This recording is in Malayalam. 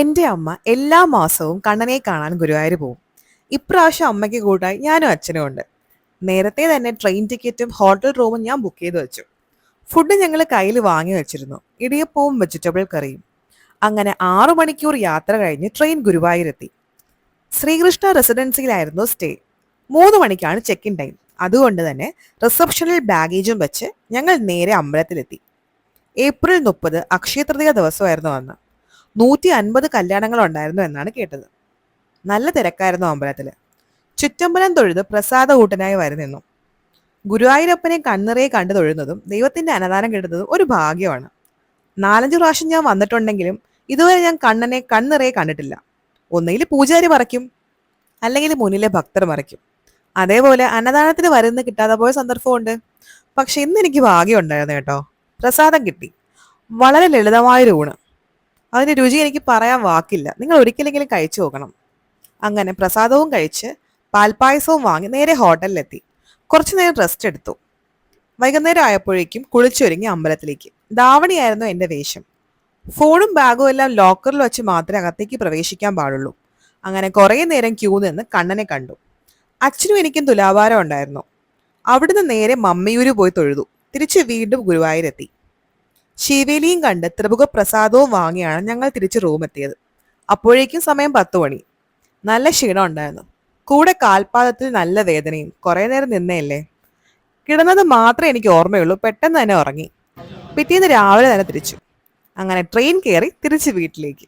എൻ്റെ അമ്മ എല്ലാ മാസവും കണ്ണനെ കാണാൻ ഗുരുവായൂർ പോകും. ഇപ്രാവശ്യം അമ്മയ്ക്ക് കൂട്ടായി ഞാനും അച്ഛനും ഉണ്ട്. നേരത്തെ തന്നെ ട്രെയിൻ ടിക്കറ്റും ഹോട്ടൽ റൂമും ഞാൻ ബുക്ക് ചെയ്ത് വെച്ചു. ഫുഡ് ഞങ്ങൾ കയ്യിൽ വാങ്ങി വെച്ചിരുന്നു. ഇടിയപ്പവും വെജിറ്റബിൾ കറിയും. അങ്ങനെ 6 മണിക്കൂർ യാത്ര കഴിഞ്ഞ് ട്രെയിൻ ഗുരുവായൂരെത്തി. ശ്രീകൃഷ്ണ റെസിഡൻസിയിലായിരുന്നു സ്റ്റേ. 3 മണിക്കാണ് ചെക്ക് ഇൻ ടൈം. അതുകൊണ്ട് തന്നെ റിസപ്ഷനിൽ ബാഗേജും വെച്ച് ഞങ്ങൾ നേരെ അമ്പലത്തിലെത്തി. ഏപ്രിൽ 30 അക്ഷയ തൃതീയ ദിവസമായിരുന്നു അന്ന്. 150 കല്യാണങ്ങൾ ഉണ്ടായിരുന്നു എന്നാണ് കേട്ടത്. നല്ല തിരക്കായിരുന്നു അമ്പലത്തിൽ. ചുറ്റമ്പലം തൊഴുത് പ്രസാദ ഊട്ടനായി വരുന്നു. ഗുരുവായൂരപ്പനെ കണ്ണിറയെ കണ്ടു തൊഴുന്നതും ദൈവത്തിന്റെ അന്നദാനം കിട്ടുന്നതും ഒരു ഭാഗ്യമാണ്. 4-5 പ്രാവശ്യം ഞാൻ വന്നിട്ടുണ്ടെങ്കിലും ഇതുവരെ ഞാൻ കണ്ണനെ കണ്ണിറയെ കണ്ടിട്ടില്ല. ഒന്നുകിൽ പൂജാരി മറയ്ക്കും, അല്ലെങ്കിൽ മുന്നിലെ ഭക്തർ മറയ്ക്കും. അതേപോലെ അന്നദാനത്തിന് വരുന്ന കിട്ടാതെ പോയ സന്ദർഭമുണ്ട്. പക്ഷെ ഇന്ന് എനിക്ക് ഭാഗ്യം ഉണ്ടായിരുന്നു കേട്ടോ. പ്രസാദം കിട്ടി. വളരെ ലളിതമായൊരു ഊണ്. അതിന്റെ രുചി എനിക്ക് പറയാൻ വാക്കില്ല. നിങ്ങൾ ഒരിക്കലെങ്കിലും കഴിച്ചു നോക്കണം. അങ്ങനെ പ്രസാദവും കഴിച്ച് പാൽപ്പായസവും വാങ്ങി നേരെ ഹോട്ടലിലെത്തി. കുറച്ചു നേരം റെസ്റ്റ് എടുത്തു. വൈകുന്നേരം ആയപ്പോഴേക്കും കുളിച്ചൊരുങ്ങി അമ്പലത്തിലേക്ക്. ധാവണിയായിരുന്നു എൻ്റെ വേഷം. ഫോണും ബാഗും എല്ലാം ലോക്കറിൽ വെച്ച് മാത്രമേ അകത്തേക്ക് പ്രവേശിക്കാൻ പാടുള്ളൂ. അങ്ങനെ കുറേ നേരം ക്യൂ നിന്ന് കണ്ണനെ കണ്ടു. അച്ഛനും എനിക്കും തുലാഭാരം ഉണ്ടായിരുന്നു. അവിടുന്ന് നേരെ മമ്മിയൂര് പോയി തൊഴുതു. തിരിച്ച് വീണ്ടും ഗുരുവായൂരെത്തി. ശിവേലിയും കണ്ട് ത്രിമുഖ പ്രസാദവും വാങ്ങിയാണ് ഞങ്ങൾ തിരിച്ച് റൂമെത്തിയത്. അപ്പോഴേക്കും സമയം 10 മണി. നല്ല ക്ഷീണം ഉണ്ടായിരുന്നു. കൂടെ കാൽപാദത്തിൽ നല്ല വേദനയും. കുറേ നേരം നിന്നേയല്ലേ. കിടന്നത് മാത്രമേ എനിക്ക് ഓർമ്മയുള്ളൂ. പെട്ടെന്ന് തന്നെ ഉറങ്ങി. പിറ്റേന്ന് രാവിലെ തന്നെ തിരിച്ചു. അങ്ങനെ ട്രെയിൻ കയറി തിരിച്ച് വീട്ടിലേക്ക്.